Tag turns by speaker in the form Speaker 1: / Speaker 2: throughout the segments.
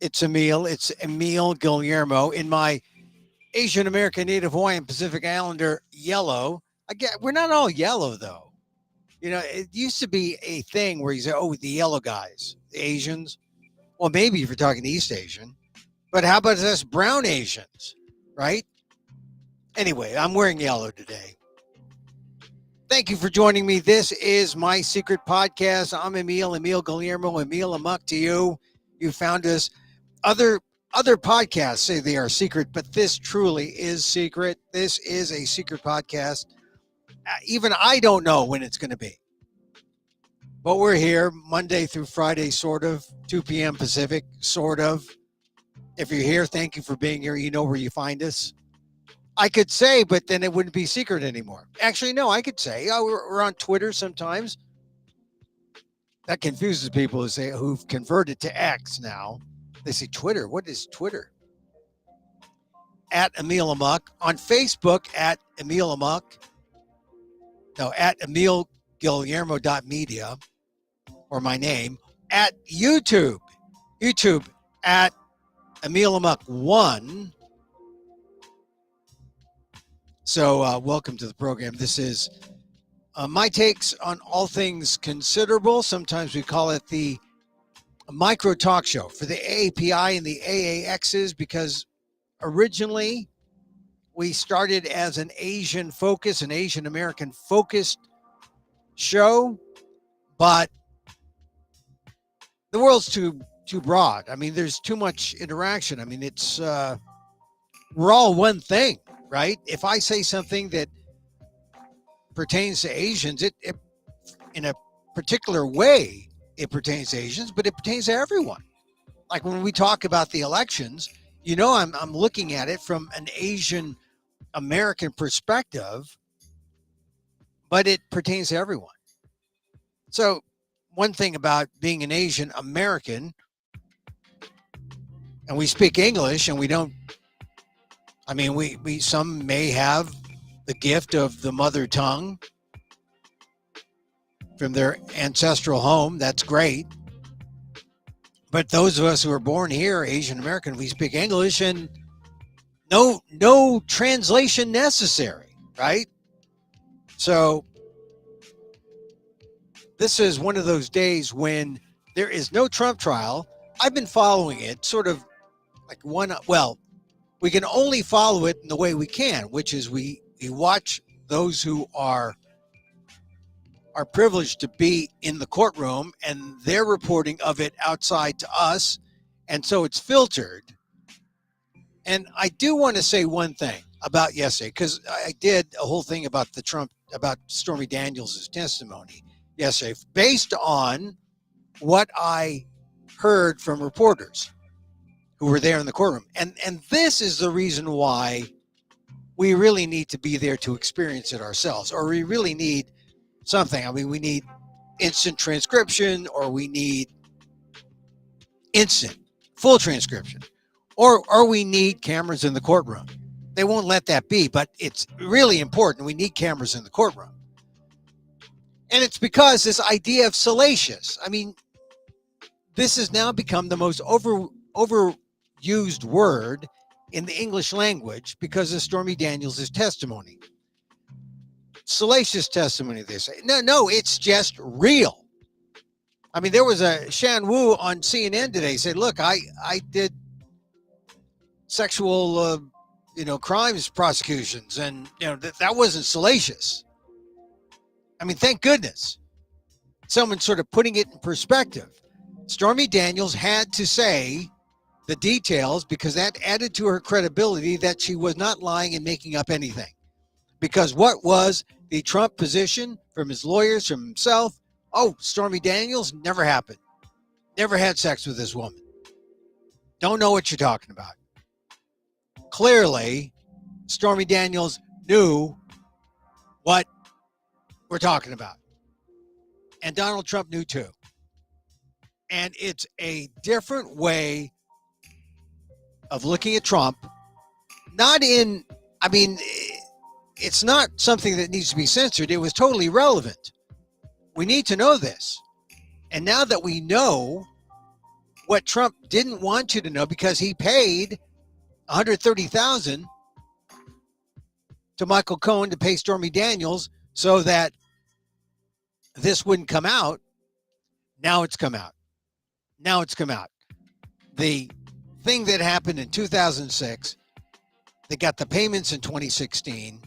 Speaker 1: It's Emil. It's Emil Guillermo in my Asian American Native Hawaiian Pacific Islander yellow. We're not all yellow though. You know, it used to be a thing where you say, "Oh, the yellow guys, the Asians." Well, maybe if you're talking East Asian, but how about us brown Asians, right? Anyway, I'm wearing yellow today. Thank you for joining me. This is my secret podcast. I'm Emil Guillermo, Emil Amok to you. You found us. Other other podcasts say they are secret, but this truly is secret. This is a secret podcast. Even I don't know when it's going to be. But we're here Monday through Friday, sort of, 2 p.m. Pacific, sort of. If you're here, thank you for being here. You know where you find us. I could say, but then it wouldn't be secret anymore. Actually, no, I could say, oh, we're on Twitter sometimes. That confuses people who've converted to X now. They say Twitter. What is Twitter? At Emil Amok. On Facebook, at Emil Amok. No, at emilguillermo.media, or my name. At YouTube. YouTube, at Emil Amok 1. So welcome to the program. This is my takes on all things considerable. Sometimes we call it the micro talk show for the AAPI and the AAXs, because originally we started as an Asian focus, an Asian American focused show, but the world's too broad. I mean, there's too much interaction. I mean, it's we're all one thing. Right? If I say something that pertains to Asians, it in a particular way, it pertains to Asians, but it pertains to everyone. Like when we talk about the elections, you know, I'm looking at it from an Asian American perspective, but it pertains to everyone. So one thing about being an Asian American, and we speak English, and we don't, I mean, we some may have the gift of the mother tongue from their ancestral home. That's great. But those of us who are born here, Asian American, we speak English, and no translation necessary, right? So this is one of those days when there is no Trump trial. I've been following it sort of like we can only follow it in the way we can, which is we watch those who are privileged to be in the courtroom, and they're reporting of it outside to us. And so it's filtered. And I do want to say one thing about yesterday, because I did a whole thing about about Stormy Daniels' testimony yesterday, based on what I heard from reporters who were there in the courtroom. And this is the reason why we really need to be there to experience it ourselves, or we really need something. I mean, we need instant transcription, or we need instant full transcription, or we need cameras in the courtroom. They won't let that be, but it's really important. We need cameras in the courtroom. And it's because this idea of salacious, I mean, this has now become the most overused word in the English language because of Stormy Daniels' testimony. Salacious testimony, they say. No, it's just real. I mean, there was a Shan Wu on CNN today said, look, I did sexual, crimes prosecutions, and, that wasn't salacious. I mean, thank goodness. Someone sort of putting it in perspective. Stormy Daniels had to say the details because that added to her credibility that she was not lying and making up anything. Because what was the Trump position from his lawyers, from himself? Oh, Stormy Daniels never happened. Never had sex with this woman. Don't know what you're talking about. Clearly, Stormy Daniels knew what we're talking about. And Donald Trump knew too. And it's a different way of looking at Trump. It's not something that needs to be censored. It was totally relevant. We need to know this. And now that we know what Trump didn't want you to know, because he paid $130,000 to Michael Cohen to pay Stormy Daniels so that this wouldn't come out. Now it's come out. Now it's come out. The thing that happened in 2006, they got the payments in 2016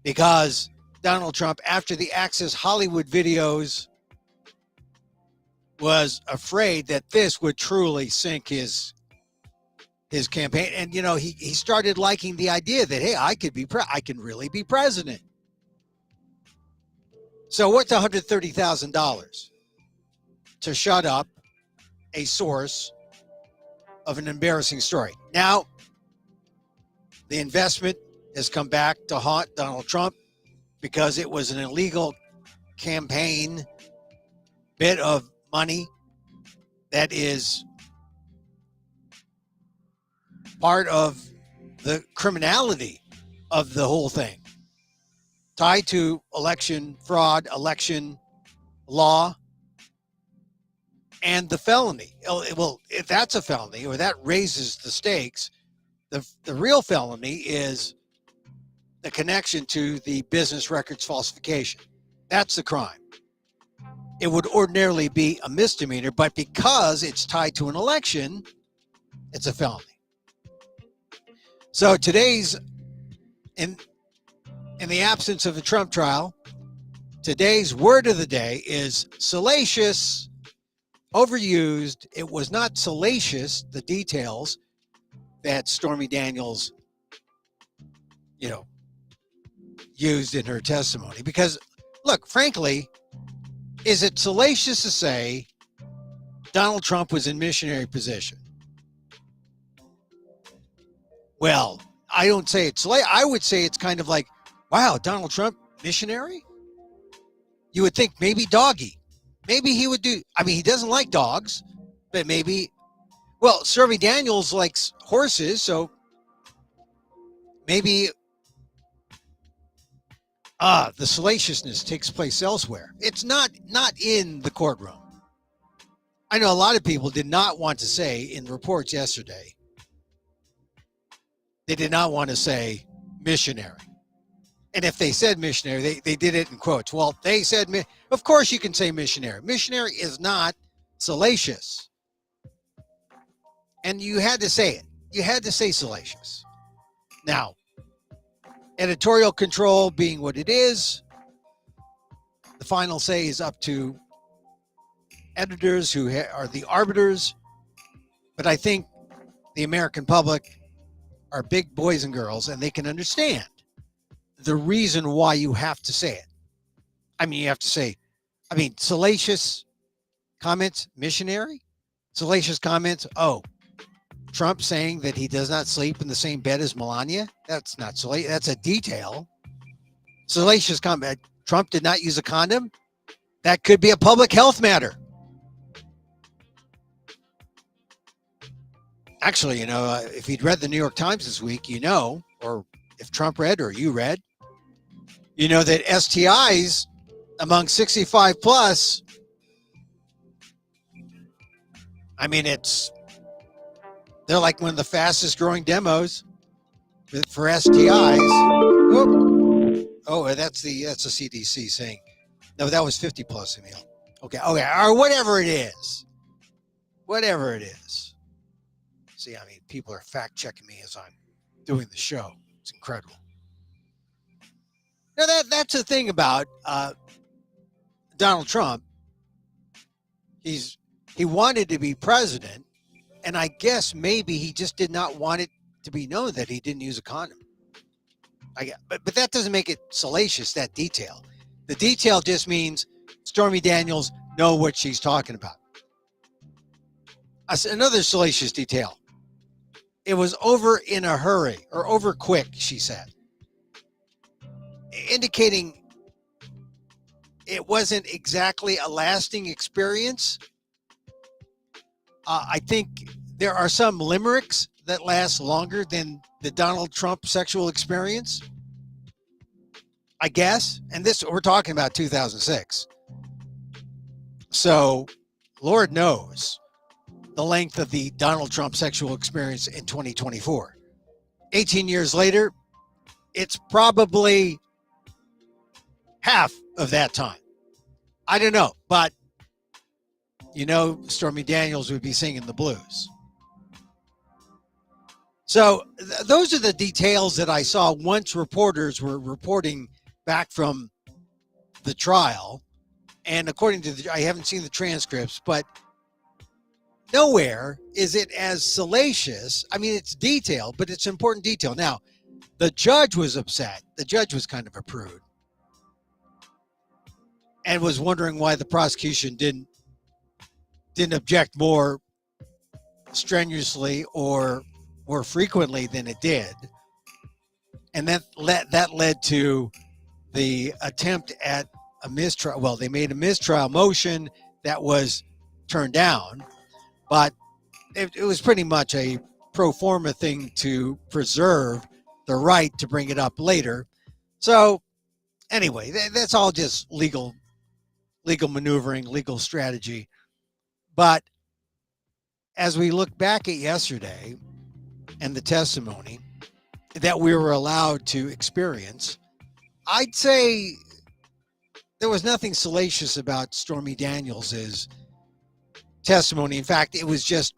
Speaker 1: because Donald Trump, after the Access Hollywood videos, was afraid that this would truly sink his campaign. And, he started liking the idea that, hey, I can really be president. So what's $130,000 to shut up a source of an embarrassing story? Now, the investment has come back to haunt Donald Trump because it was an illegal campaign bit of money that is part of the criminality of the whole thing, tied to election fraud, election law, and the felony. Well, if that's a felony, or that raises the stakes, the real felony is the connection to the business records falsification. That's the crime. It would ordinarily be a misdemeanor, but because it's tied to an election, it's a felony. So today's, in the absence of the Trump trial, today's word of the day is salacious, overused. It was not salacious, the details that Stormy Daniels, used in her testimony. Because, look, frankly, is it salacious to say Donald Trump was in missionary position? Well, I don't say it's salacious. I would say it's kind of like, wow, Donald Trump, missionary? You would think maybe doggy. Maybe he would do, he doesn't like dogs, but maybe, well, Stormy Daniels likes horses, so maybe the salaciousness takes place elsewhere. It's not in the courtroom. I know a lot of people did not want to say in reports yesterday, they did not want to say missionary. And if they said missionary, they did it in quotes. Well, they said, of course you can say missionary. Missionary is not salacious. And you had to say it. You had to say salacious. Now, editorial control being what it is, the final say is up to editors who are the arbiters. But I think the American public are big boys and girls, and they can understand the reason why you have to say it. You have to say, salacious comments, missionary, salacious comments. Oh, Trump saying that he does not sleep in the same bed as Melania. That's not salacious. That's a detail. Salacious comment. Trump did not use a condom. That could be a public health matter. Actually, if you'd read the New York Times this week, or if Trump read or you read, that STIs among 65 plus, they're like one of the fastest growing demos for STIs. Oh, that's the CDC saying. No, that was 50 plus, Emil. Okay, or whatever it is. Whatever it is. See, people are fact checking me as I'm doing the show. It's incredible. Now that's the thing about Donald Trump. He wanted to be president, and I guess maybe he just did not want it to be known that he didn't use a condom. But that doesn't make it salacious, that detail. The detail just means Stormy Daniels know what she's talking about. Another salacious detail. It was over in a hurry, or over quick, she said, indicating it wasn't exactly a lasting experience. I think there are some limericks that last longer than the Donald Trump sexual experience, I guess. And we're talking about 2006. So Lord knows the length of the Donald Trump sexual experience in 2024. 18 years later, it's probably half of that time. I don't know, but Stormy Daniels would be singing the blues. So those are the details that I saw once reporters were reporting back from the trial. And according to I haven't seen the transcripts, but nowhere is it as salacious. I mean, it's detailed, but it's important detail. Now, the judge was upset. The judge was kind of a prude and was wondering why the prosecution didn't object more strenuously or more frequently than it did. And that led to the attempt at a mistrial. Well, they made a mistrial motion that was turned down, but it was pretty much a pro forma thing to preserve the right to bring it up later. So anyway, that's all just legal maneuvering, legal strategy. But as we look back at yesterday and the testimony that we were allowed to experience, I'd say there was nothing salacious about Stormy Daniels' testimony. In fact, it was just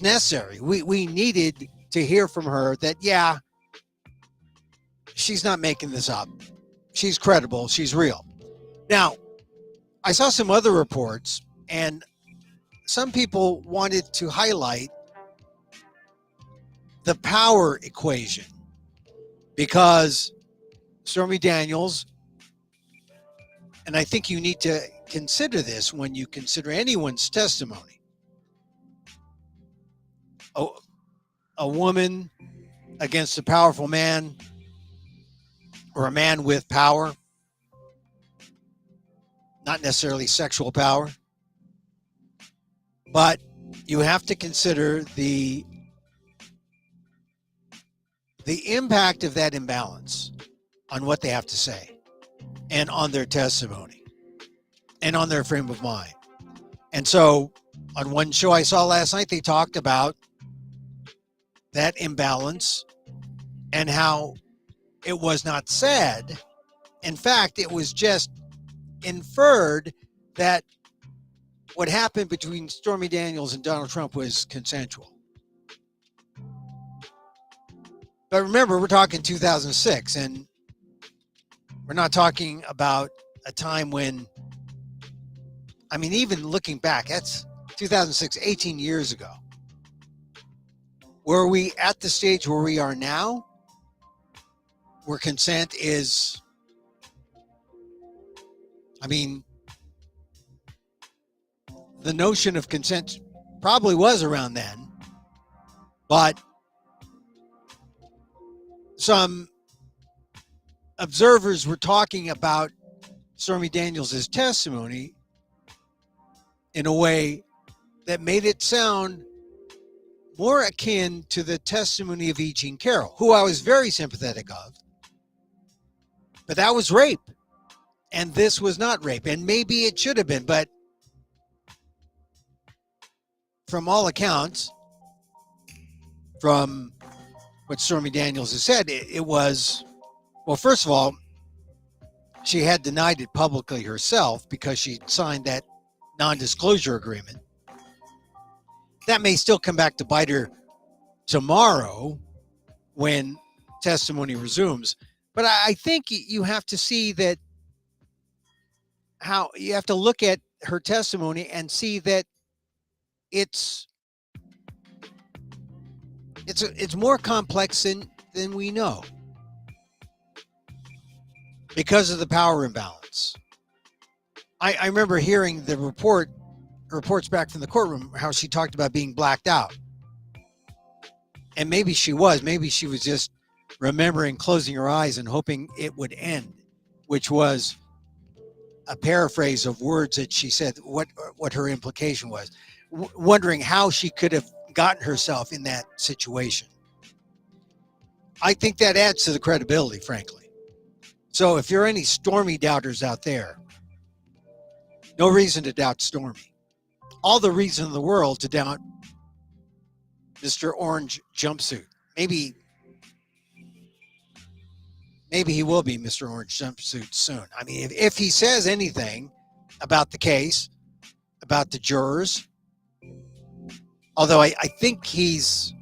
Speaker 1: necessary. We needed to hear from her that, yeah, she's not making this up. She's credible. She's real. Now, I saw some other reports, and some people wanted to highlight the power equation because Stormy Daniels, and I think you need to consider this when you consider anyone's testimony. A woman against a powerful man, or a man with power, not necessarily sexual power, but you have to consider the impact of that imbalance on what they have to say and on their testimony and on their frame of mind. And so on one show I saw last night, they talked about that imbalance and how it was not said. In fact, it was just inferred that what happened between Stormy Daniels and Donald Trump was consensual. But remember, we're talking 2006, and we're not talking about a time when, I mean, even looking back, that's 2006, 18 years ago. Were we at the stage where we are now, where consent is, I mean, the notion of consent probably was around then, but some observers were talking about Stormy Daniels' testimony in a way that made it sound more akin to the testimony of E. Jean Carroll, who I was very sympathetic of. But that was rape, and this was not rape, and maybe it should have been, but from all accounts, from what Stormy Daniels has said, it was, well, first of all, she had denied it publicly herself because she signed that non-disclosure agreement. That may still come back to bite her tomorrow when testimony resumes. But I think you have to see that, how you have to look at her testimony and see that it's more complex than we know because of the power imbalance. I remember hearing the reports back from the courtroom, how she talked about being blacked out. And maybe she was just remembering closing her eyes and hoping it would end, which was a paraphrase of words that she said, what her implication was, wondering how she could have gotten herself in that situation. I think that adds to the credibility, frankly. So if you're any Stormy doubters out there, no reason to doubt Stormy. all the reason in the world to doubt Mr. Orange Jumpsuit. Maybe he will be Mr. Orange Jumpsuit soon. I mean, if he says anything about the case, about the jurors, although I think he's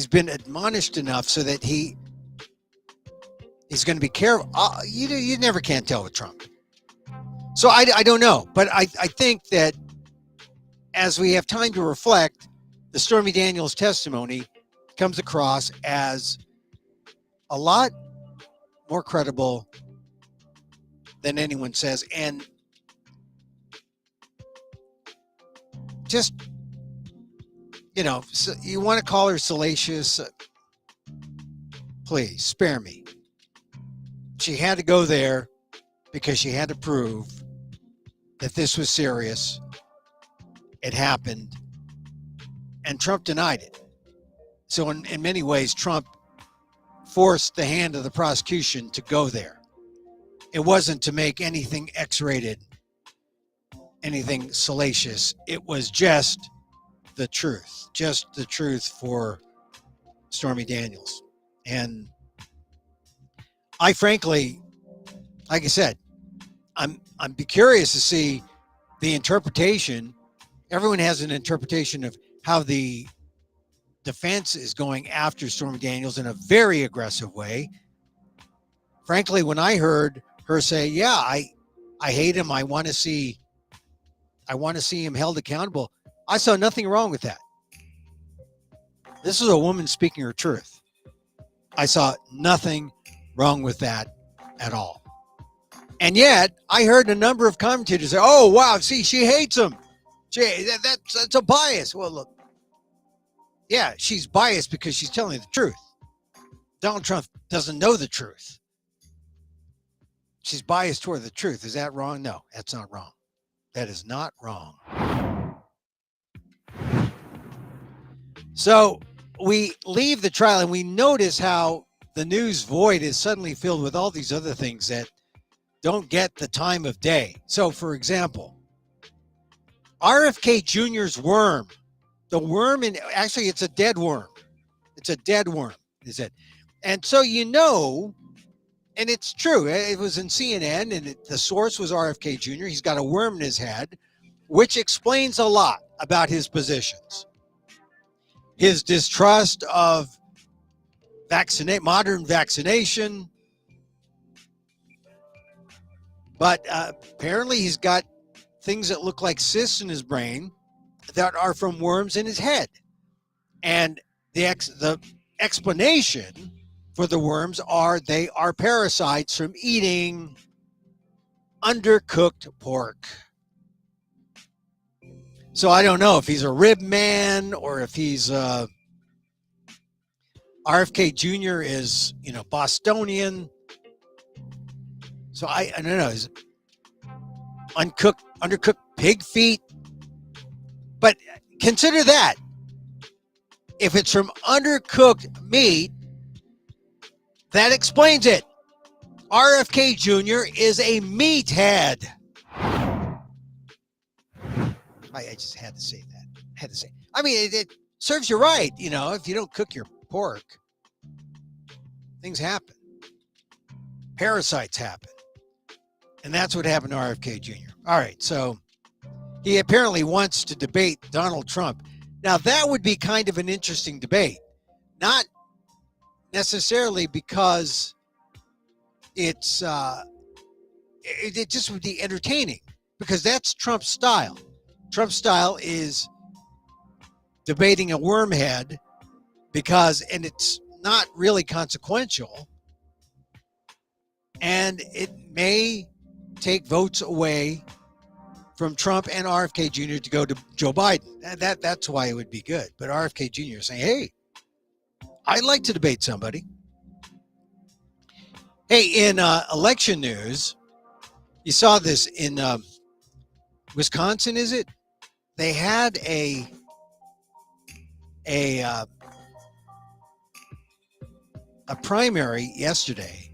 Speaker 1: been admonished enough so that he's going to be careful. You never can tell with Trump. So I don't know. But I think that as we have time to reflect, the Stormy Daniels testimony comes across as a lot more credible than anyone says. And just, so you want to call her salacious? Please spare me. She had to go there because she had to prove that this was serious. It happened. And Trump denied it. So in many ways, Trump forced the hand of the prosecution to go there. It wasn't to make anything X-rated, anything salacious. It was just the truth for Stormy Daniels. And I frankly, like I said, I'm be curious to see the interpretation. Everyone has an interpretation of how the defense is going after Stormy Daniels in a very aggressive way. Frankly, when I heard her say, "Yeah, I hate him. I want to see him held accountable," I saw nothing wrong with that. This is a woman speaking her truth. I saw nothing wrong with that at all. And yet, I heard a number of commentators say, "Oh, wow, see, she hates him. That's a bias." Well, look, yeah, she's biased because she's telling the truth. Donald Trump doesn't know the truth. She's biased toward the truth. Is that wrong? No, that's not wrong. That is not wrong. So we leave the trial and we notice how the news void is suddenly filled with all these other things that don't get the time of day. So, for example, RFK Jr.'s worm, the worm actually it's a dead worm. It's a dead worm, is it? And so and it's true. It was in CNN and the source was RFK Jr. He's got a worm in his head, which explains a lot about his positions. His distrust of modern vaccination. But apparently he's got things that look like cysts in his brain that are from worms in his head. And the explanation for the worms they are parasites from eating undercooked pork. So I don't know if he's a rib man or if he's RFK Jr. is, Bostonian. So I don't know. Is undercooked pig feet? But consider that. If it's from undercooked meat, that explains it. RFK Jr. is a meathead. I just had to say that. I mean, it serves you right. If you don't cook your pork, things happen. Parasites happen. And that's what happened to RFK Jr. All right, so he apparently wants to debate Donald Trump. Now, that would be kind of an interesting debate. Not necessarily because it just would be entertaining, because that's Trump's style. Trump's style is debating a wormhead and it's not really consequential, and it may take votes away from Trump and RFK Jr. to go to Joe Biden. That's why it would be good. But RFK Jr. is saying, hey, I'd like to debate somebody. Hey, in election news, you saw this in Wisconsin, is it? They had a primary yesterday.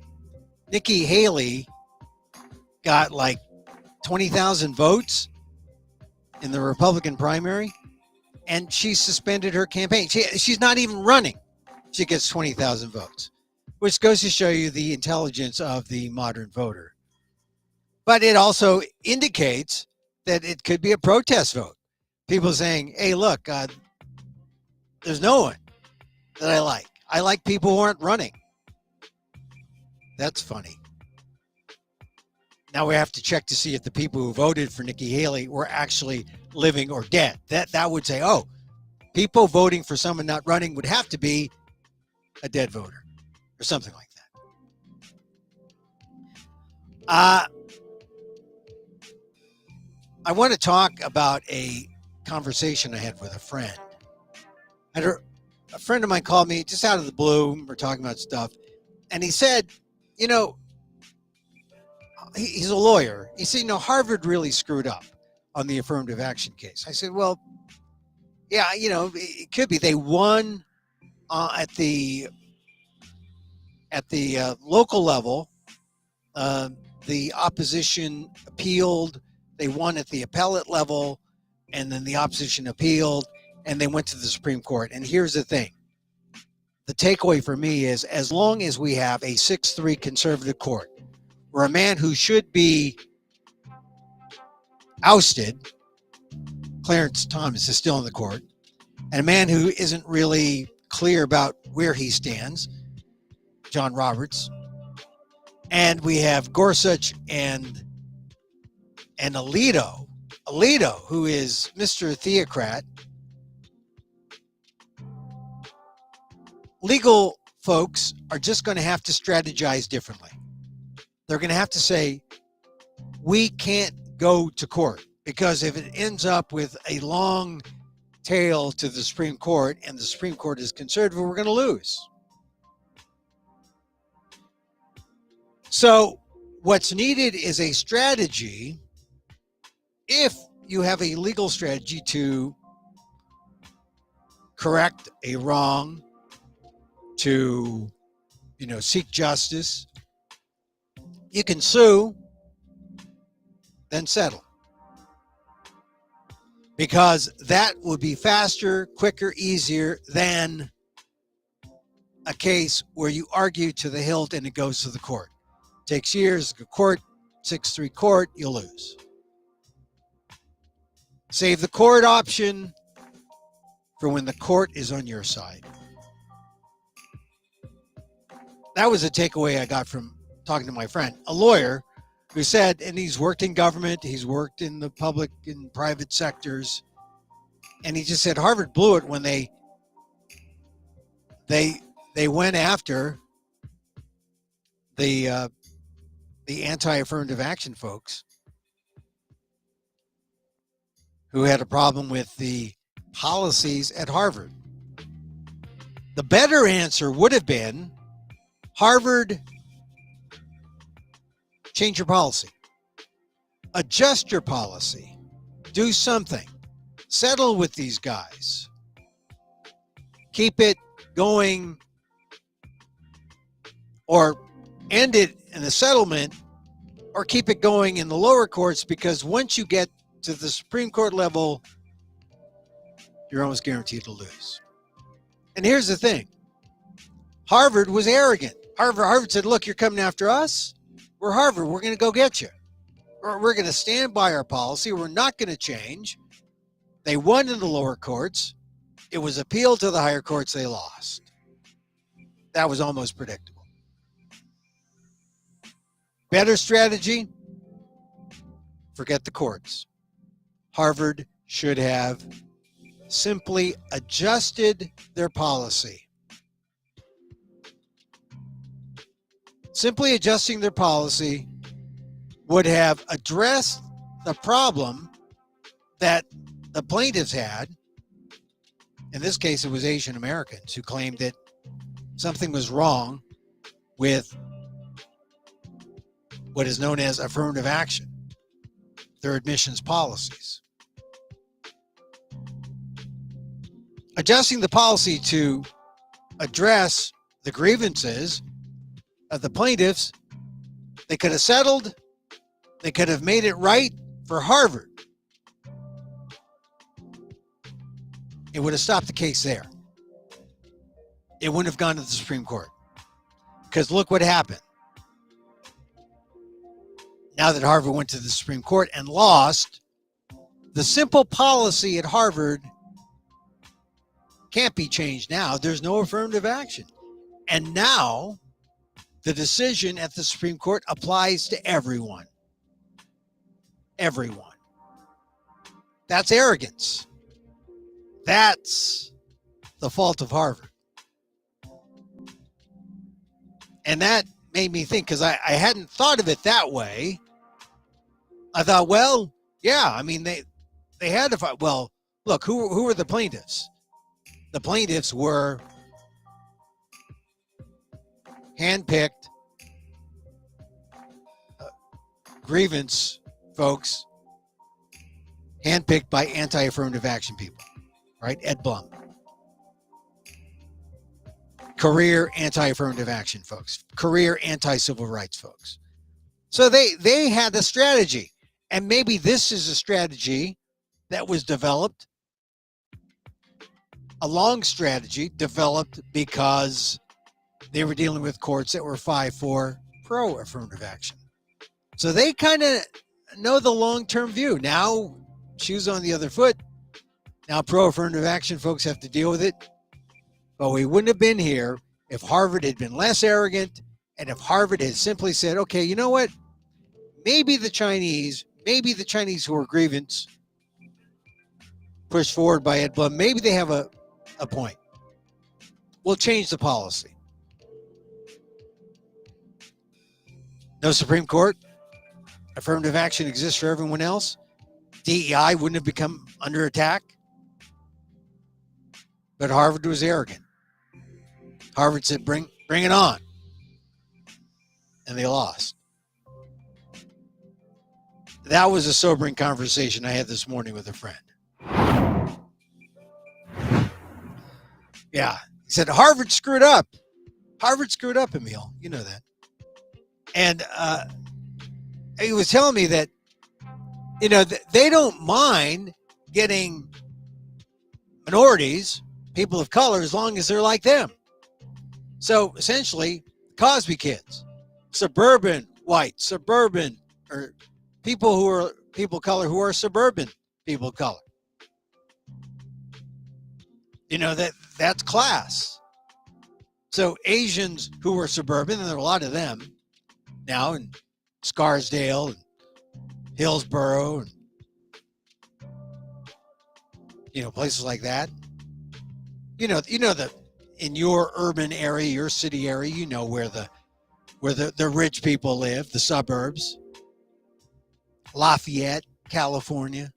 Speaker 1: Nikki Haley got like 20,000 votes, in the Republican primary, and she suspended her campaign. She's not even running. She gets 20,000 votes, which goes to show you the intelligence of the modern voter. But it also indicates that it could be a protest vote. People saying, hey, look, there's no one that I like. I like people who aren't running. That's funny. Now we have to check to see if the people who voted for Nikki Haley were actually living or dead. That would say, oh, people voting for someone not running would have to be a dead voter or something like that. I want to talk about a conversation I had with a friend. A friend of mine called me just out of the blue. We're talking about stuff. And he said, you know, he's a lawyer. He said, you know, Harvard really screwed up on the affirmative action case. I said, well, yeah, you know, it could be. They won at the local level. The opposition appealed. They won at the appellate level, and then the opposition appealed, and they went to the Supreme Court. And here's the thing. The takeaway for me is, as long as we have a 6-3 conservative court, where a man who should be ousted, Clarence Thomas, is still in the court, and a man who isn't really clear about where he stands, John Roberts, and we have Gorsuch and Alito, who is Mr. Theocrat. Legal folks are just going to have to strategize differently. They're going to have to say, we can't go to court, because if it ends up with a long tail to the Supreme Court and the Supreme Court is conservative, we're going to lose. So what's needed is a strategy. If you have a legal strategy to correct a wrong, to, you know, seek justice, you can sue, then settle. Because that would be faster, quicker, easier than a case where you argue to the hilt and it goes to the court. It takes years, the court, 6-3 court, you'll lose. Save the court option for when the court is on your side. That was a takeaway I got from talking to my friend, a lawyer who said, and he's worked in government, he's worked in the public and private sectors, and he just said Harvard blew it when they went after the anti-affirmative action folks who had a problem with the policies at Harvard. The better answer would have been, Harvard, change your policy. Adjust your policy. Do something. Settle with these guys. Keep it going, or end it in a settlement, or keep it going in the lower courts, because once you get to the Supreme Court level, you're almost guaranteed to lose. And here's the thing. Harvard was arrogant. Harvard said, look, you're coming after us. We're Harvard. We're going to go get you. We're going to stand by our policy. We're not going to change. They won in the lower courts. It was appealed to the higher courts. They lost. That was almost predictable. Better strategy? Forget the courts. Harvard should have simply adjusted their policy. Simply adjusting their policy would have addressed the problem that the plaintiffs had. In this case, it was Asian Americans who claimed that something was wrong with what is known as affirmative action, their admissions policies. Adjusting the policy to address the grievances of the plaintiffs, they could have settled, they could have made it right for Harvard. It would have stopped the case there. It wouldn't have gone to the Supreme Court. Because look what happened. Now that Harvard went to the Supreme Court and lost, the simple policy at Harvard can't be changed now. There's no affirmative action. And now the decision at the Supreme Court applies to everyone. Everyone. That's arrogance. That's the fault of Harvard. And that made me think, because I hadn't thought of it that way. I thought, well, yeah, I mean, they had to fight. Well, look, who were the plaintiffs? The plaintiffs were handpicked grievance folks, handpicked by anti-affirmative action people, right? Ed Blum. Career anti-affirmative action folks, career anti-civil rights folks. So they had a strategy. And maybe this is a strategy that was developed, a long strategy developed because they were dealing with courts that were 5-4 pro-affirmative action. So they kind of know the long-term view. Now, shoes on the other foot. Now pro-affirmative action folks have to deal with it. But we wouldn't have been here if Harvard had been less arrogant and if Harvard had simply said, okay, you know what? Maybe the Chinese who are grievance pushed forward by Ed Blum, maybe they have a point. We'll change the policy. No Supreme Court. Affirmative action exists for everyone else. DEI wouldn't have become under attack. But Harvard was arrogant. Harvard said, bring it on. And they lost. That was a sobering conversation I had this morning with a friend. Yeah. He said, Harvard screwed up. Harvard screwed up, Emil. You know that. And he was telling me that, you know, they don't mind getting minorities, people of color, as long as they're like them. So essentially, Cosby kids, suburban white, suburban, or people who are people of color who are suburban people of color. You know, that's class. So Asians who are suburban, and there are a lot of them now in Scarsdale and Hillsborough and, you know, places like that. You know that in your urban area, your city area, you know where the rich people live, the suburbs. Lafayette, California.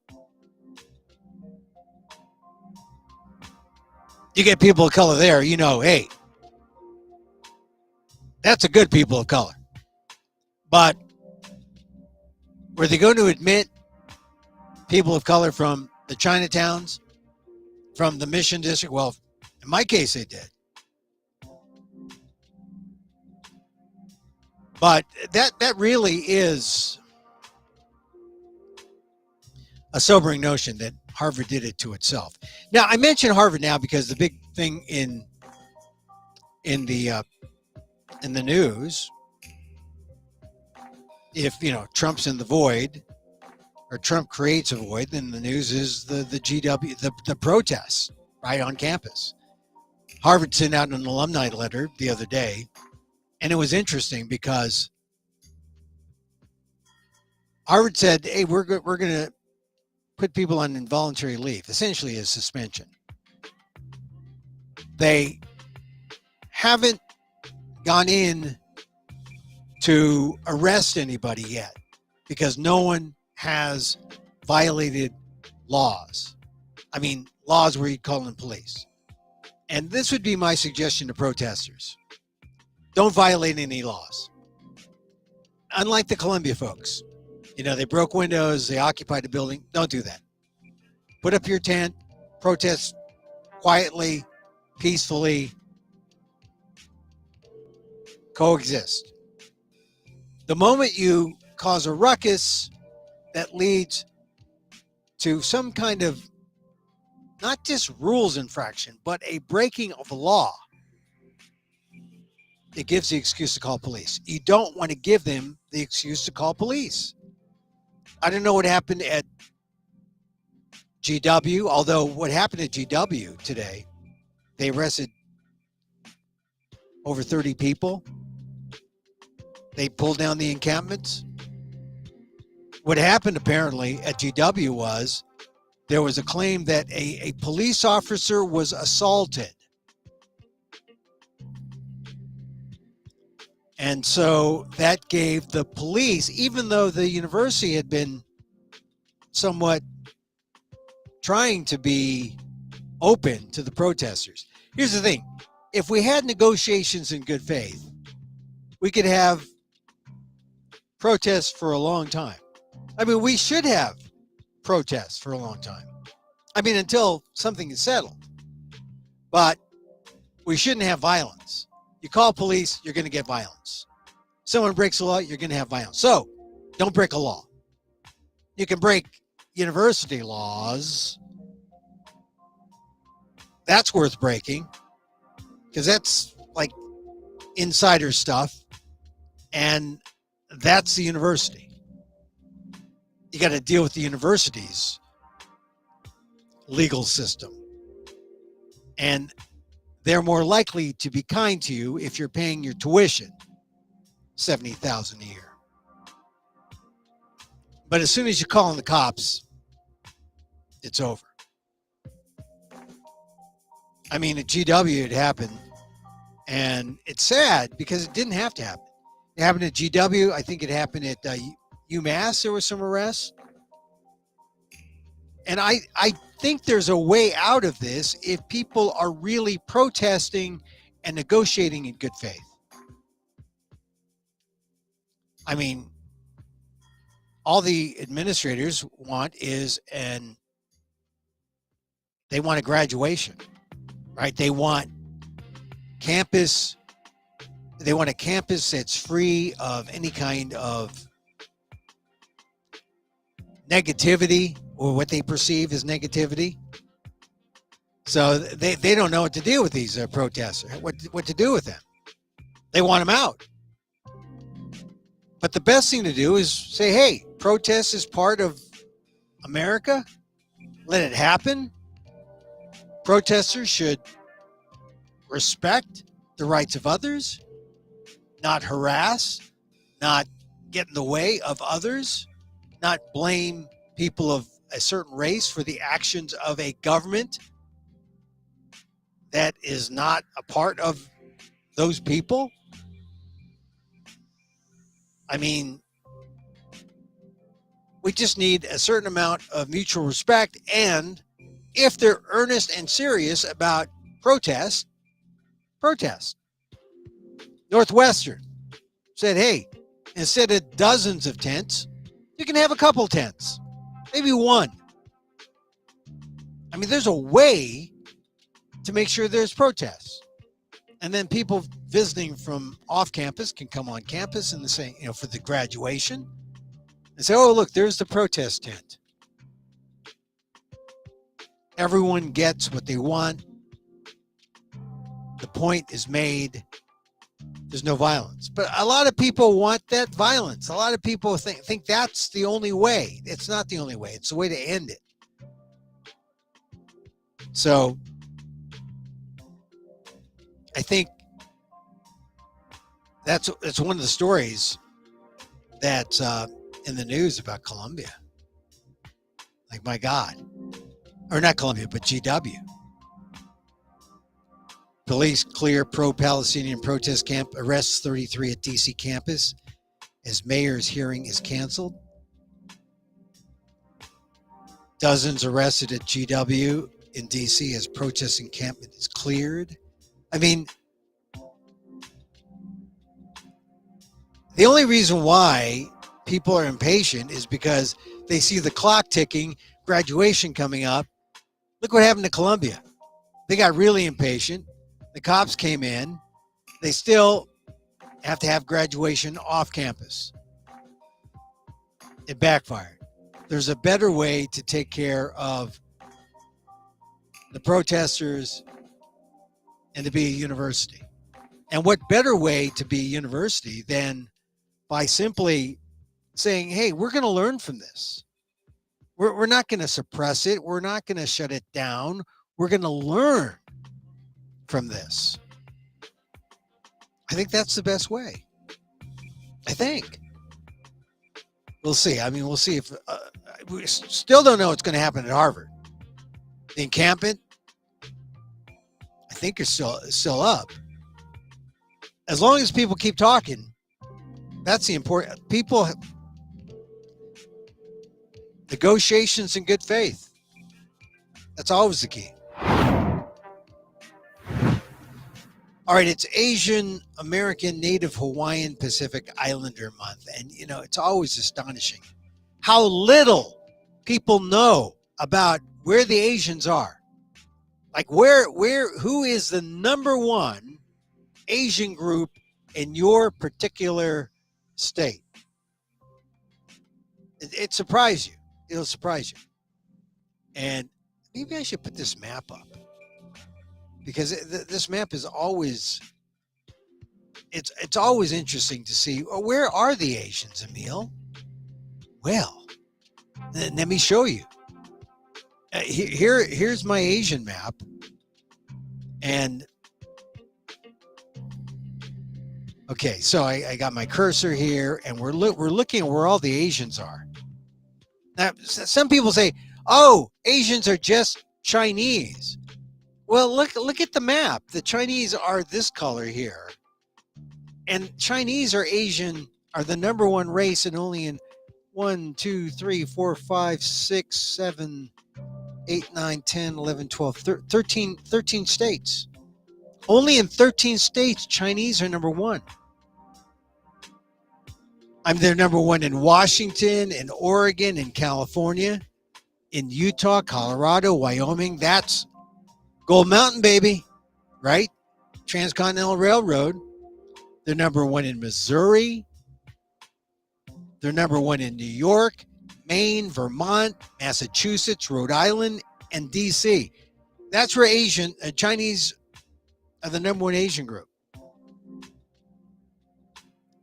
Speaker 1: You get people of color there, you know, hey, that's a good people of color. But were they going to admit people of color from the Chinatowns, from the Mission District? Well, in my case, they did. But that really is a sobering notion that Harvard did it to itself. Now, I mention Harvard now because the big thing in the news, if, you know, Trump's in the void or Trump creates a void, then the news is the GW, the protests right on campus. Harvard sent out an alumni letter the other day, and it was interesting because Harvard said, hey, we're going to put people on involuntary leave, essentially a suspension. They haven't gone in to arrest anybody yet because no one has violated laws. I mean, laws where you'd call in police. And this would be my suggestion to protesters. Don't violate any laws. Unlike the Columbia folks. You know, they broke windows, they occupied a building. Don't do that. Put up your tent, protest quietly, peacefully, coexist. The moment you cause a ruckus that leads to some kind of not just rules infraction, but a breaking of law, it gives the excuse to call police. You don't want to give them the excuse to call police. I don't know what happened at GW, although what happened at GW today, they arrested over 30 people. They pulled down the encampments. What happened apparently at GW was there was a claim that a police officer was assaulted. And so that gave the police, even though the university had been somewhat trying to be open to the protesters. Here's the thing. If we had negotiations in good faith, we could have protests for a long time. I mean, we should have protests for a long time. I mean, until something is settled. But we shouldn't have violence. You call police, you're going to get violence. Someone breaks the law, you're going to have violence. So, don't break a law. You can break university laws. That's worth breaking because that's like insider stuff, and that's the university. You got to deal with the university's legal system, and they're more likely to be kind to you if you're paying your tuition $70,000 a year. But as soon as you call in the cops, it's over. I mean, at GW it happened, and it's sad because it didn't have to happen. It happened at GW. I think it happened at UMass. There was some arrests. And I think there's a way out of this if people are really protesting and negotiating in good faith. I mean, all the administrators want is they want a graduation, right? They want a campus that's free of any kind of negativity or what they perceive as negativity. So they don't know what to do with these protesters, what to do with them. They want them out. But the best thing to do is say, hey, protest is part of America. Let it happen. Protesters should respect the rights of others, not harass, not get in the way of others, not blame people of a certain race for the actions of a government that is not a part of those people. I mean, we just need a certain amount of mutual respect, and if they're earnest and serious about protest. Northwestern said, hey, instead of dozens of tents, you can have a couple tents, maybe one. I mean, there's a way to make sure there's protests. And then people visiting from off campus can come on campus and say, for the graduation and say, oh, look, there's the protest tent. Everyone gets what they want. The point is made. There's no violence. But a lot of people want that violence. A lot of people think that's the only way. It's not the only way. It's the way to end it. So I think that's one of the stories that's in the news about Columbia. Like, my God. Or not Columbia, but GW. Police clear pro-Palestinian protest camp, arrests 33 at DC campus as mayor's hearing is canceled. Dozens arrested at GW in DC as protest encampment is cleared. I mean, the only reason why people are impatient is because they see the clock ticking, graduation coming up. Look what happened to Columbia. They got really impatient. The cops came in. They still have to have graduation off campus. It backfired. There's a better way to take care of the protesters, and to be a university. And what better way to be a university than by simply saying, hey, we're going to learn from this. We're not going to suppress it. We're not going to shut it down. We're going to learn from this. I think that's the best way. I think. We'll see. I mean, we'll see if we still don't know what's going to happen at Harvard. The encampment, I think, is still up. As long as people keep talking, that's the important. People, negotiations in good faith. That's always the key. All right, it's Asian American Native Hawaiian Pacific Islander Month. And, you know, it's always astonishing how little people know about where the Asians are. Like who is the number one Asian group in your particular state? It surprised you. It'll surprise you. And maybe I should put this map up, because this map is always, it's always interesting to see, well, where are the Asians, Emil? Well, let me show you. Here's my Asian map, and okay, so I got my cursor here, and we're looking at where all the Asians are. Now, some people say, "Oh, Asians are just Chinese." Well, look at the map. The Chinese are this color here, and Chinese are Asian, are the number one race, and only in 1, 2, 3, 4, 5, 6, 7, 8, 9, 10, 11, 12, 13 states. Only in 13 states, Chinese are number one. They're number one in Washington, in Oregon, in California, in Utah, Colorado, Wyoming. That's Gold Mountain, baby, right? Transcontinental Railroad. They're number one in Missouri. They're number one in New York, Maine, Vermont, Massachusetts, Rhode Island, and D.C. That's where Chinese are the number one Asian group.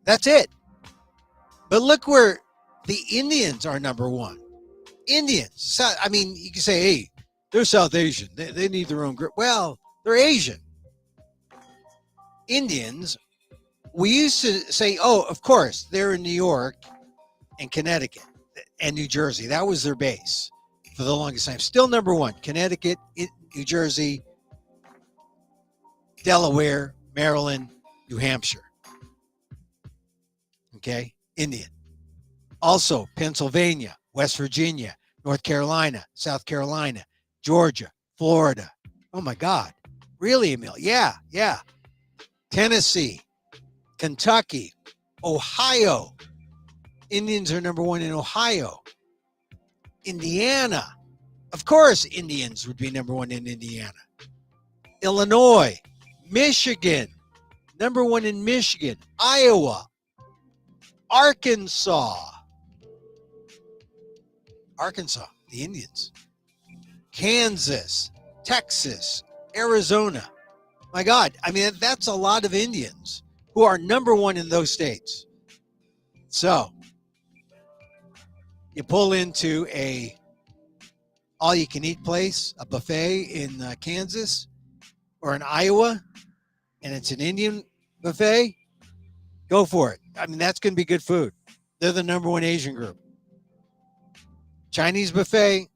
Speaker 1: That's it. But look where the Indians are number one. Indians. I mean, you can say, hey, they're South Asian. They need their own group. Well, they're Asian. Indians, we used to say, oh, of course, they're in New York and Connecticut and New Jersey. That was their base for the longest time. Still number one. Connecticut, New Jersey, Delaware, Maryland, New Hampshire. Okay? Indian. Also, Pennsylvania, West Virginia, North Carolina, South Carolina, Georgia, Florida. Oh my God. Really, Emil? Yeah. Tennessee, Kentucky, Ohio. Indians are number one in Ohio. Indiana. Of course, Indians would be number one in Indiana. Illinois, Michigan, number one in Michigan. Iowa, Arkansas, the Indians. Kansas, Texas, Arizona. My God, I mean, that's a lot of Indians who are number one in those states. So you pull into a all-you-can-eat place, a buffet in Kansas or in Iowa, and it's an Indian buffet, go for it. I mean, that's going to be good food. They're the number one Asian group. Chinese buffet,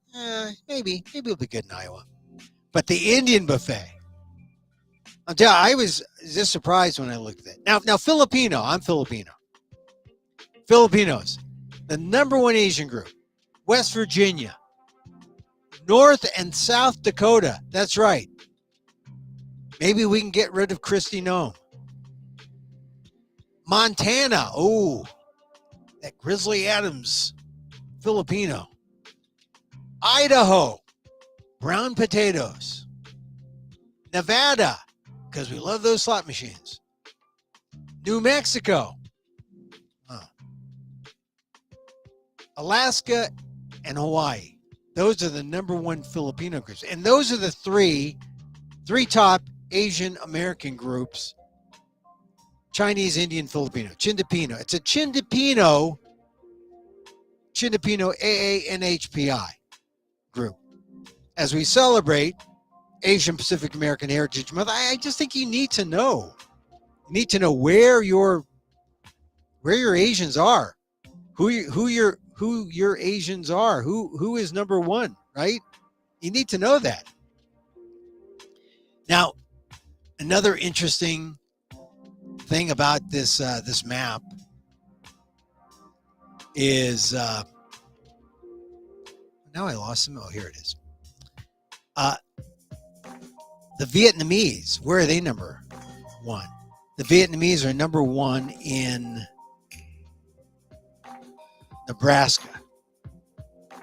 Speaker 1: maybe it'll be good in Iowa. But the Indian buffet, I'm telling you, I was just surprised when I looked at it. Now Filipino, I'm Filipino. Filipinos, the number one Asian group. West Virginia, North and South Dakota. That's right. Maybe we can get rid of Kristi Noem. Montana. Oh, that Grizzly Adams Filipino. Idaho. Brown potatoes. Nevada, because we love those slot machines. New Mexico. Alaska and Hawaii. Those are the number one Filipino groups. And those are the three top Asian American groups: Chinese, Indian, Filipino. Chindipino. It's a Chindipino AANHPI group. As we celebrate Asian Pacific American Heritage Month, I just think you need to know. You need to know where your Asians are, who your Asians are, who is number one, right? You need to know that. Now, another interesting thing about this map is now I lost him. Oh, here it is. The Vietnamese, where are they number one? The Vietnamese are number one in Nebraska.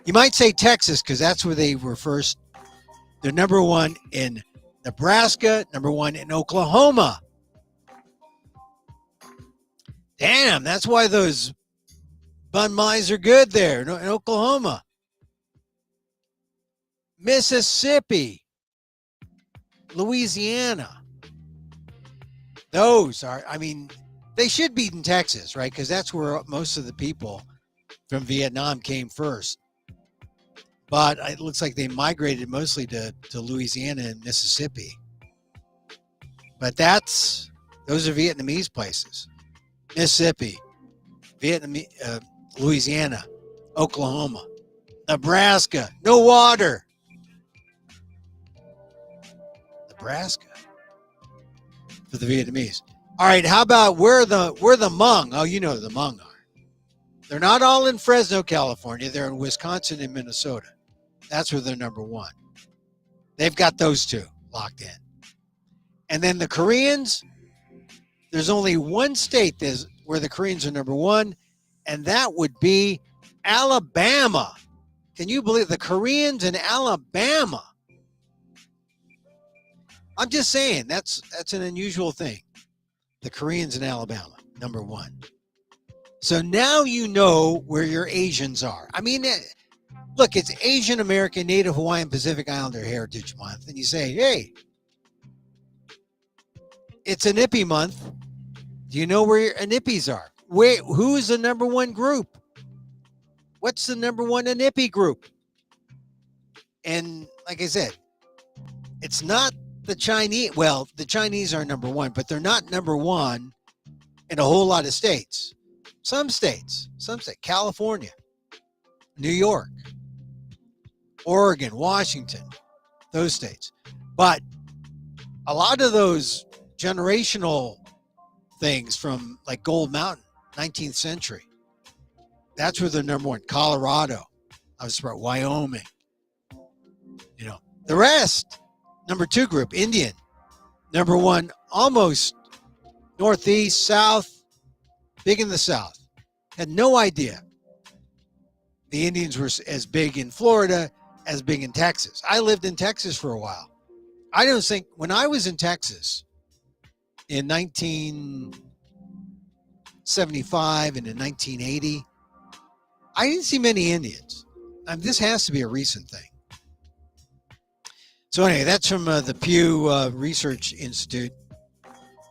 Speaker 1: You might say Texas because that's where they were first. They're number one in Nebraska, number one in Oklahoma. Damn, that's why those bun mi's are good there in Oklahoma. Mississippi, Louisiana. Those are, I mean, they should be in Texas, right? Because that's where most of the people from Vietnam came first. But it looks like they migrated mostly to Louisiana and Mississippi. But those are Vietnamese places. Mississippi, Vietnamese, Louisiana, Oklahoma, Nebraska, no water. Nebraska for the Vietnamese. All right, how about where the Hmong? Oh, you know who the Hmong are. They're not all in Fresno, California. They're in Wisconsin and Minnesota. That's where they're number one. They've got those two locked in. And then the Koreans, there's only one state where the Koreans are number one, and that would be Alabama. Can you believe the Koreans in Alabama? I'm just saying, that's an unusual thing. The Koreans in Alabama, number one. So now you know where your Asians are. I mean, look, it's Asian American, Native Hawaiian, Pacific Islander Heritage Month. And you say, hey, it's a Nippy month. Do you know where your Nippies are? Wait, who's the number one group? What's the number one Nippy group? And like I said, it's not the Chinese. Well, the Chinese are number one, but they're not number one in a whole lot of states. Some states, California, New York, Oregon, Washington, those states. But a lot of those generational things from like Gold Mountain, 19th century, that's where they're number one. Colorado, I was about Wyoming. You know, the rest, number two group, Indian, number one, almost Northeast, South, big in the South. Had no idea the Indians were as big in Florida as big in Texas. I lived in Texas for a while. I don't think when I was in Texas in 1975 and in 1980, I didn't see many Indians. This has to be a recent thing. So anyway, that's from the Pew Research Institute,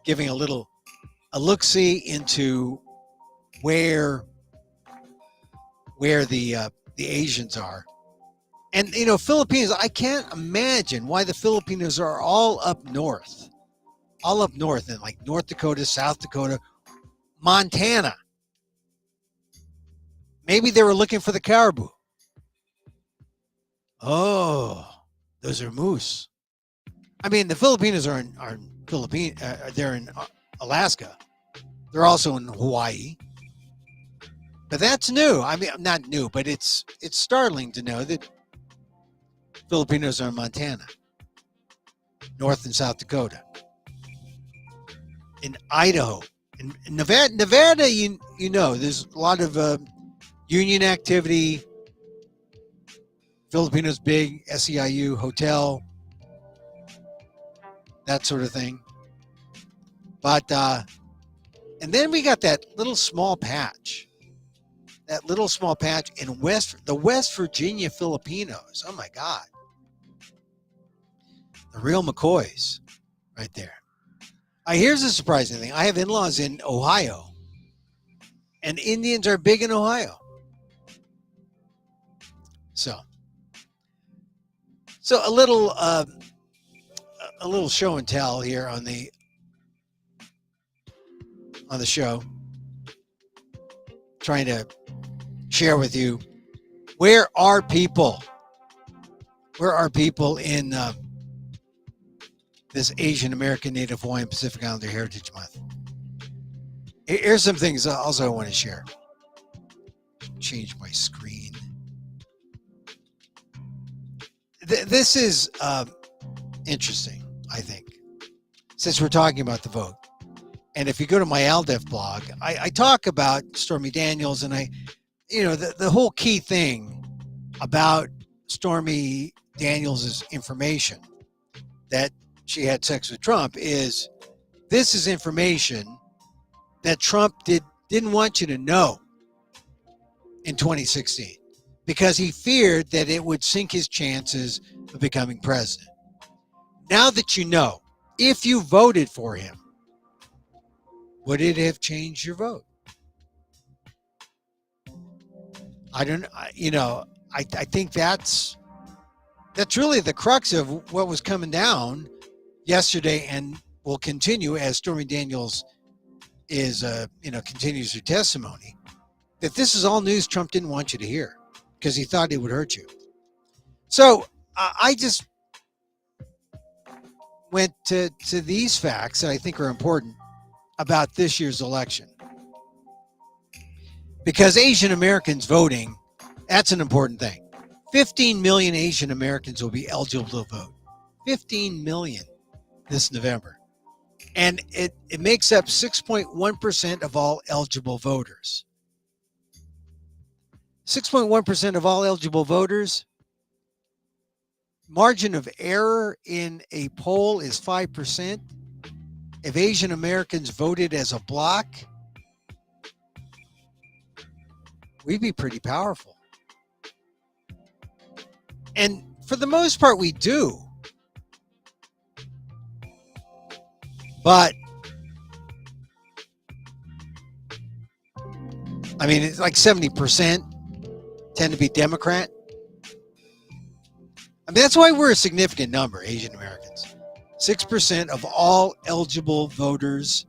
Speaker 1: giving a look-see into where the Asians are. And, you know, Filipinos, I can't imagine why the Filipinos are all up north in like North Dakota, South Dakota, Montana. Maybe they were looking for the caribou. Oh, those are moose. I mean, the Filipinos are in they're in Alaska. They're also in Hawaii. But that's new. I mean, not new, but it's startling to know that Filipinos are in Montana, North and South Dakota, in Idaho, in Nevada. You know, there's a lot of union activity. Filipinos big, SEIU hotel, that sort of thing. But and then we got that little small patch that little small patch in the West Virginia Filipinos. Oh my God. The real McCoys right there. Here's the surprising thing. I have in-laws in Ohio, and Indians are big in Ohio. So a little show and tell here on the show, trying to share with you where are people in this Asian American Native Hawaiian Pacific Islander Heritage Month. Here's some things also I want to share. Change my screen. This is interesting, I think, since we're talking about the vote. And if you go to my ALDEF blog, I talk about Stormy Daniels, and the whole key thing about Stormy Daniels' information that she had sex with Trump is this is information that Trump didn't want you to know in 2016 because he feared that it would sink his chances of becoming president. Now that you know, if you voted for him, would it have changed your vote? I think that's really the crux of what was coming down yesterday and will continue as Stormy Daniels continues her testimony, that this is all news Trump didn't want you to hear because he thought it would hurt you. So I just went to these facts that I think are important about this year's election. Because Asian Americans voting, that's an important thing. 15 million Asian Americans will be eligible to vote. 15 million this November. And it makes up 6.1% of all eligible voters. 6.1% of all eligible voters. Margin of error in a poll is 5%. If Asian Americans voted as a bloc, we'd be pretty powerful. And for the most part, we do. But, I mean, it's like 70% tend to be Democrat. I mean, that's why we're a significant number, Asian Americans. 6% of all eligible voters,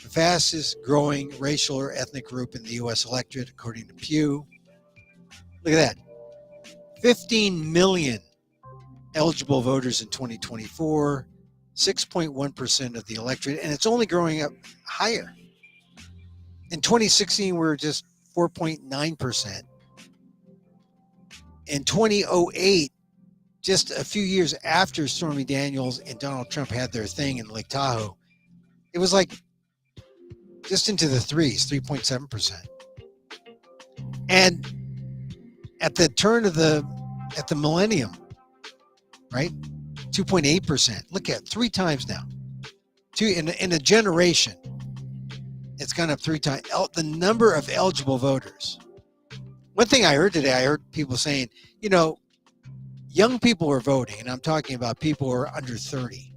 Speaker 1: the fastest growing racial or ethnic group in the U.S. electorate, according to Pew. Look at that. 15 million eligible voters in 2024, 6.1% of the electorate, and it's only growing up higher. In 2016, we were just 4.9%. In 2008, just a few years after Stormy Daniels and Donald Trump had their thing in Lake Tahoe, it was like just into the threes, 3.7%. And at the turn of the millennium, right? 2.8%. Look at 3 times now. In a generation, it's gone up 3 times. The number of eligible voters. One thing I heard today, I heard people saying, young people are voting, and I'm talking about people who are under 30.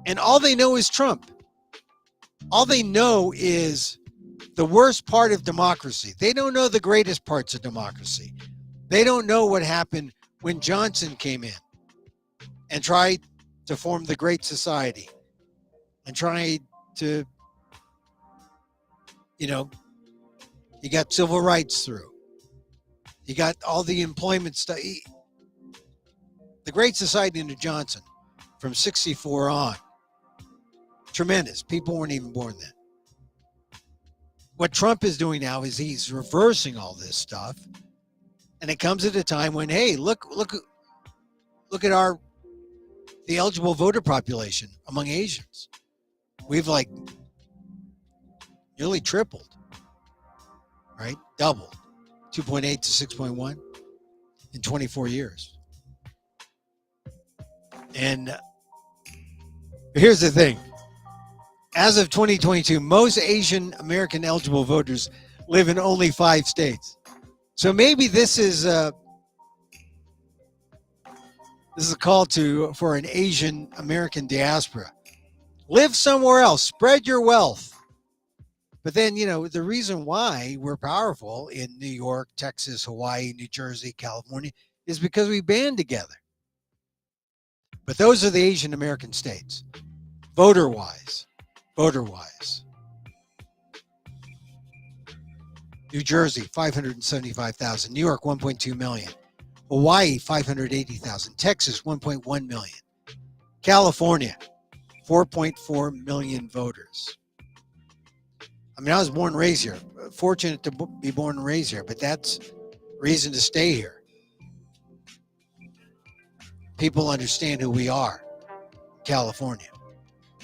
Speaker 1: And all they know is Trump. All they know is the worst part of democracy. They don't know the greatest parts of democracy. They don't know what happened when Johnson came in and tried to form the Great Society and tried to, you got civil rights through. You got all the employment stuff. The Great Society under Johnson from 64 on. Tremendous. People weren't even born then. What Trump is doing now is he's reversing all this stuff. And it comes at a time when, hey, look at the eligible voter population among Asians. We've nearly tripled, right? Doubled. 2.8 to 6.1 in 24 years. And here's the thing. As of 2022, most Asian American eligible voters live in only 5 states. So maybe this is a call for an Asian American diaspora. Live somewhere else, spread your wealth. But then, the reason why we're powerful in New York, Texas, Hawaii, New Jersey, California is because we band together. But those are the Asian American states, voter-wise. New Jersey, 575,000. New York, 1.2 million. Hawaii, 580,000. Texas, 1.1 million. California, 4.4 million voters. I mean, I was born and raised here. Fortunate to be born and raised here, but that's reason to stay here. People understand who we are, California.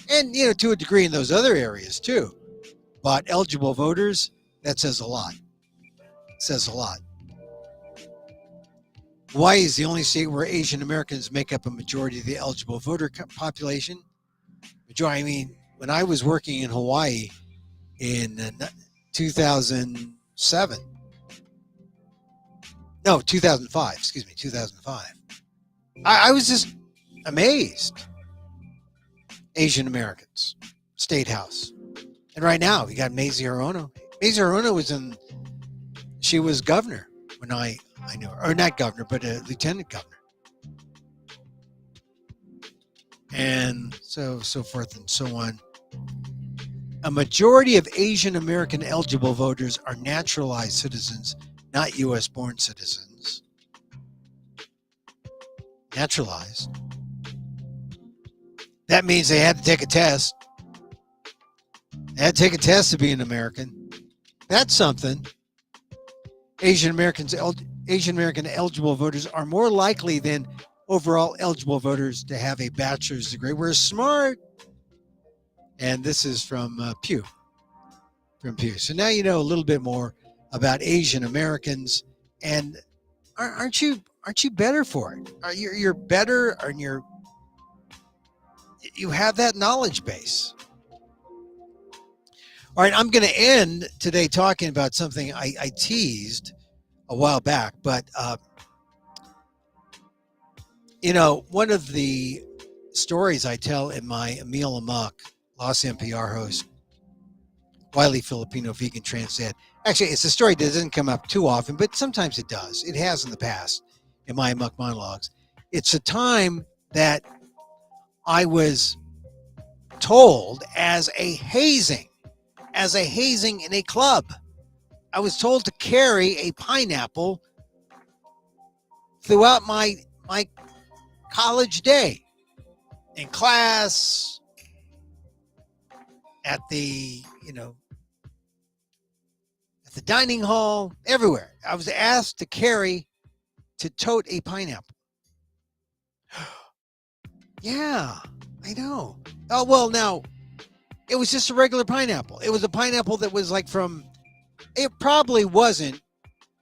Speaker 1: And, to a degree in those other areas too. But eligible voters, that says a lot. Hawaii is the only state where Asian Americans make up a majority of the eligible voter population. I mean, when I was working in Hawaii in 2005, 2005. I was just amazed. Asian Americans, State House. And right now, we got Mazie Hirono. Mazie Hirono she was governor when I knew her. Or not governor, but a lieutenant governor. And so forth and so on. A majority of Asian American eligible voters are naturalized citizens, not U.S. born citizens. Naturalized. That means they had to take a test. They had to take a test to be an American. That's something. Asian American eligible voters are more likely than overall eligible voters to have a bachelor's degree. We're smart. And this is from Pew. So now you know a little bit more about Asian Americans, and aren't you better for it? You're better, and you have that knowledge base. All right, I'm going to end today talking about something I teased a while back, but one of the stories I tell in my Emil Amok, Los NPR host, wily Filipino vegan trans dad. Actually, it's a story that doesn't come up too often, but sometimes it does. It has in the past in my Amok monologues. It's a time that I was told as a hazing in a club. I was told to carry a pineapple throughout my college day, in class, at the dining hall, everywhere. I was asked to tote a pineapple. Yeah, I know. Oh, well, now, it was just a regular pineapple. It was a pineapple that was it probably wasn't,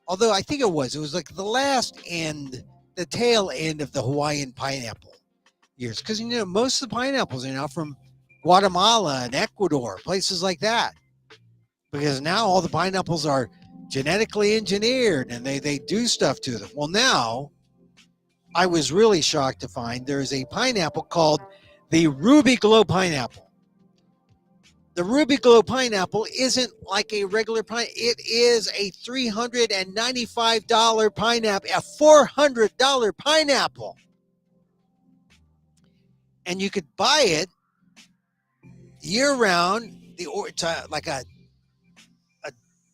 Speaker 1: although I think it was like the tail end of the Hawaiian pineapple years. Because, most of the pineapples are now from Guatemala and Ecuador, places like that. Because now all the pineapples are genetically engineered and they do stuff to them. Well, now I was really shocked to find there's a pineapple called the Ruby Glow pineapple. The Ruby Glow pineapple isn't like a regular pineapple. It is a $395 pineapple, a $400 pineapple. And you could buy it year round.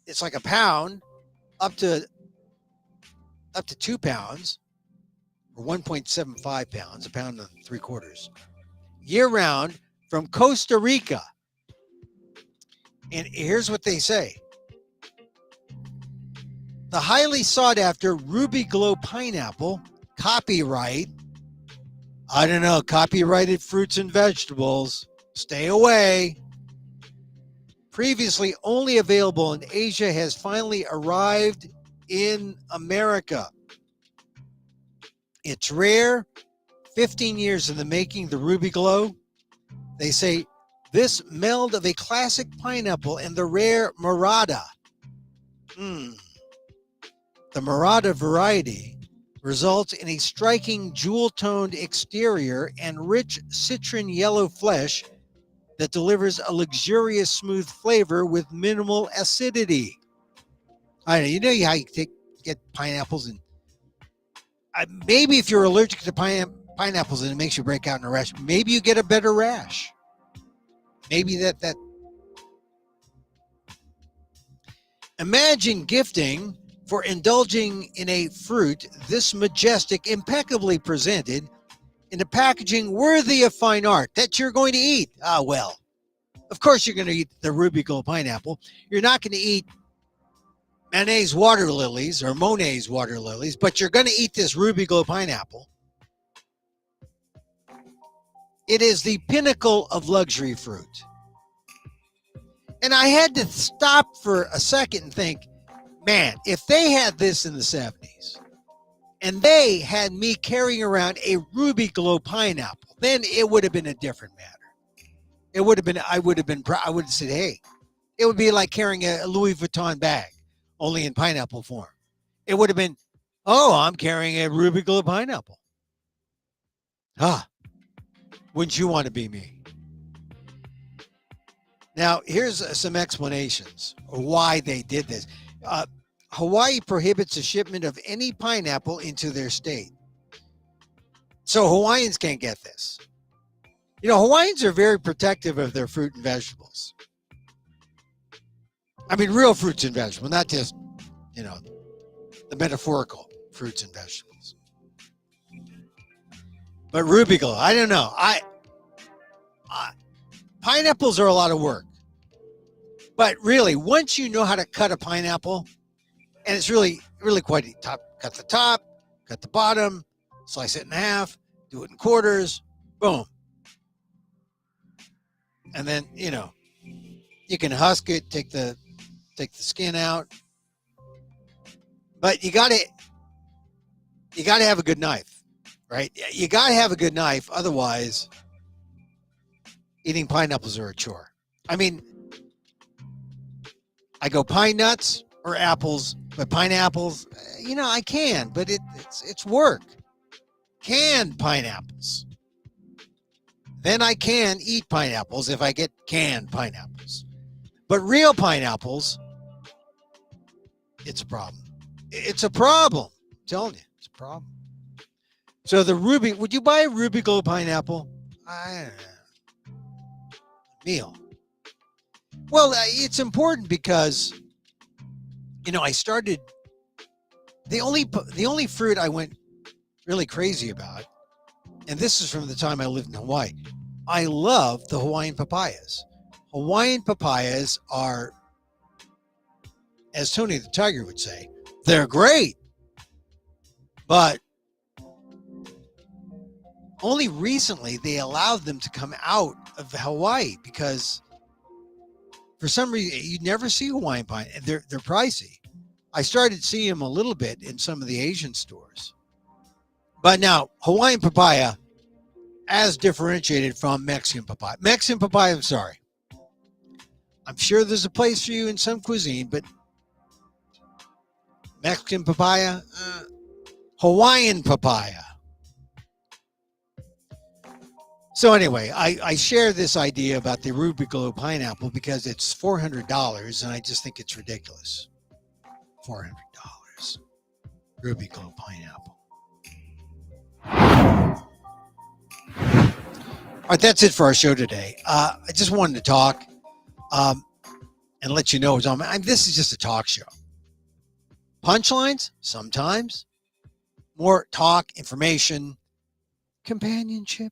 Speaker 1: It's like a pound up to 2 pounds, or 1.75 pounds, a pound and 3/4, year round from Costa Rica. And here's what they say. The highly sought after Ruby Glow pineapple, copyrighted fruits and vegetables, stay away. Previously only available in Asia, has finally arrived in America. It's rare, 15 years in the making, the Ruby Glow. They say this meld of a classic pineapple and the rare Murata Mm. The Murata variety results in a striking jewel-toned exterior and rich citron yellow flesh that delivers a luxurious smooth flavor with minimal acidity. I know, you know how you get pineapples and maybe if you're allergic to pineapples and it makes you break out in a rash, maybe you get a better rash. Maybe that. Imagine gifting for indulging in a fruit this majestic, impeccably presented in a packaging worthy of fine art that you're going to eat. Ah, well, of course you're going to eat the Ruby Gold pineapple. You're not going to eat Manet's water lilies or Monet's water lilies, but you're going to eat this Ruby Gold pineapple. It is the pinnacle of luxury fruit. And I had to stop for a second and think, man, if they had this in the 70s and they had me carrying around a Ruby Glow pineapple, then it would have been a different matter. It would have been, I would have said, hey, it would be like carrying a Louis Vuitton bag, only in pineapple form. It would have been, oh, I'm carrying a Ruby Glow pineapple. Ah, wouldn't you want to be me? Now, here's some explanations of why they did this. Hawaii prohibits the shipment of any pineapple into their state. So Hawaiians can't get this. You know, Hawaiians are very protective of their fruit and vegetables. I mean, real fruits and vegetables, not just, you know, the metaphorical fruits and vegetables. But Ruby Glow, I don't know. Pineapples are a lot of work. But really, once you know how to cut a pineapple, and it's really, really quite easy. Cut the top, cut the bottom, slice it in half, do it in quarters, boom. And then, you know, you can husk it, take the skin out. But you gotta have a good knife, right? You gotta have a good knife, otherwise eating pineapples are a chore. I mean, I go pine nuts or apples, but pineapples, you know, I can, but it's work. Canned pineapples. Then I can eat pineapples if I get canned pineapples. But real pineapples, it's a problem. It's a problem. I'm telling you, it's a problem. So would you buy a Ruby Glow pineapple? I don't know. Meal. Well, it's important because, you know, I started, the only fruit I went really crazy about, and this is from the time I lived in Hawaii, I love the Hawaiian papayas. Hawaiian papayas are, as Tony the Tiger would say, they're great. But only recently they allowed them to come out of Hawaii because for some reason you never see Hawaiian pine. They're pricey. I started seeing them a little bit in some of the Asian stores. But now Hawaiian papaya, as differentiated from Mexican papaya. Mexican papaya, I'm sorry. I'm sure there's a place for you in some cuisine, but Mexican papaya, Hawaiian papaya. So anyway, I share this idea about the Ruby Glow pineapple because it's $400, and I just think it's ridiculous. $400, Ruby Glow pineapple. All right, that's it for our show today. I just wanted to talk and let you know what's on. This is just a talk show. Punchlines, sometimes. More talk, information, companionship.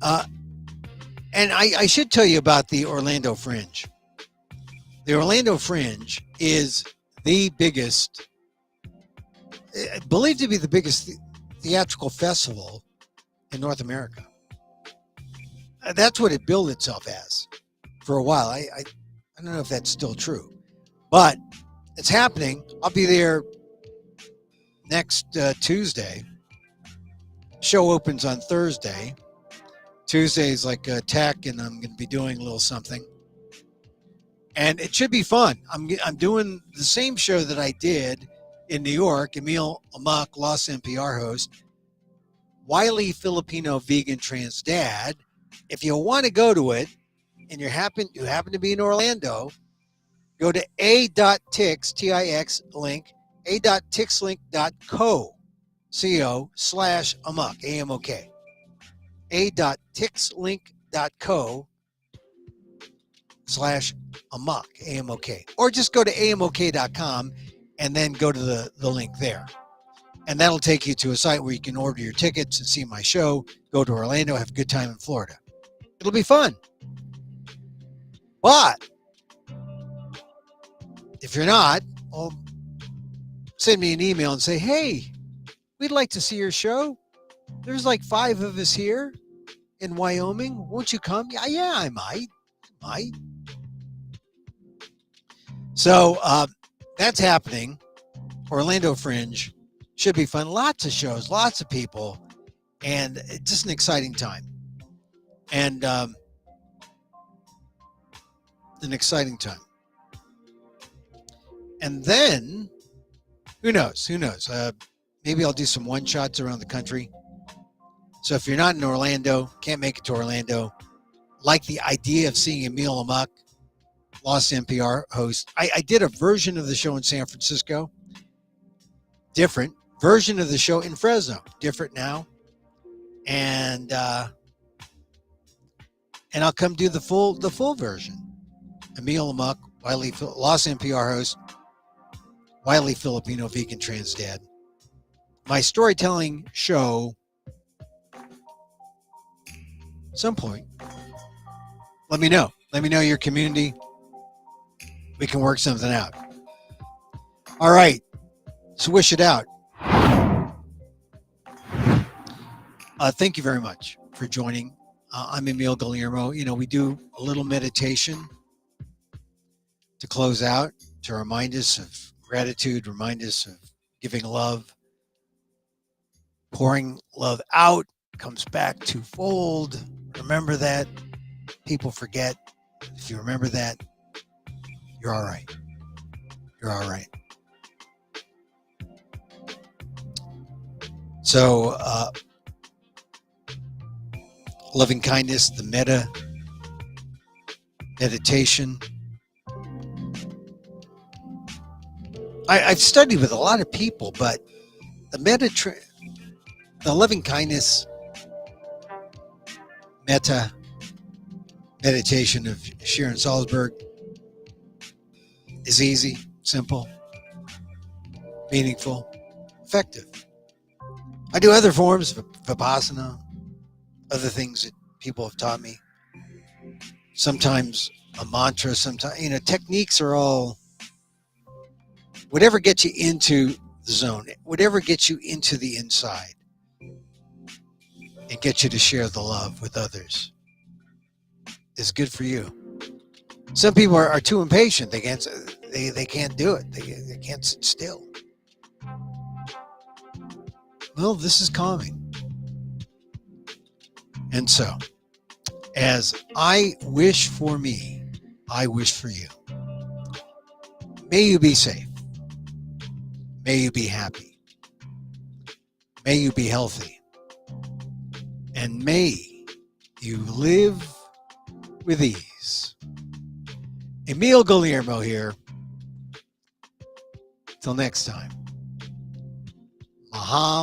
Speaker 1: And I should tell you about the Orlando Fringe. The Orlando Fringe is the biggest, believed to be the biggest theatrical festival in North America. That's what it billed itself as for a while. I don't know if that's still true, but it's happening. I'll be there next Tuesday. Show opens on Thursday. Tuesday is like tech, and I'm going to be doing a little something. And it should be fun. I'm doing the same show that I did in New York. Emil, Amok, Lost NPR host, wily Filipino vegan trans dad. If you want to go to it and you happen to be in Orlando, go to a.tix, T-I-X link, a.tixlink.co, co/amok, A-M-O-K, a.tixlink.co/amok, A-M-O-K, or just go to amok.com and then go to the link there. And that'll take you to a site where you can order your tickets and see my show, go to Orlando, have a good time in Florida. It'll be fun. But if you're not, well, send me an email and say, hey, we'd like to see your show. There's like 5 of us here in Wyoming. Won't you come? Yeah, I might. So that's happening. Orlando Fringe should be fun. Lots of shows, lots of people, and it's just an exciting time. And an exciting time. And then, who knows? Maybe I'll do some one-shots around the country. So if you're not in Orlando, can't make it to Orlando, like the idea of seeing Emil Amok, Lost NPR host. I did a version of the show in San Francisco. Different version of the show in Fresno. Different now. And I'll come do the full version. Emil Amok, wily Lost NPR host, wily Filipino vegan trans dad. My storytelling show, some point. Let me know. Let me know your community. We can work something out. All right. Swish it out. Thank you very much for joining. I'm Emil Guillermo. We do a little meditation to close out, to remind us of gratitude, remind us of giving love. Pouring love out comes back twofold. Remember that. People forget. If you remember that, you're all right. You're all right. So, loving kindness, the meditation. I've studied with a lot of people, but the loving kindness, meditation of Sharon Salzberg is easy, simple, meaningful, effective. I do other forms of Vipassana, other things that people have taught me. Sometimes a mantra, sometimes, techniques are all, whatever gets you into the zone, whatever gets you into the inside and gets you to share the love with others is good for you. Some people are too impatient. They can't do it. They can't sit still. Well, this is calming. And so, as I wish for me, I wish for you. May you be safe. May you be happy. May you be healthy. And may you live with ease. Emil Guillermo here. Till next time. Mahalo.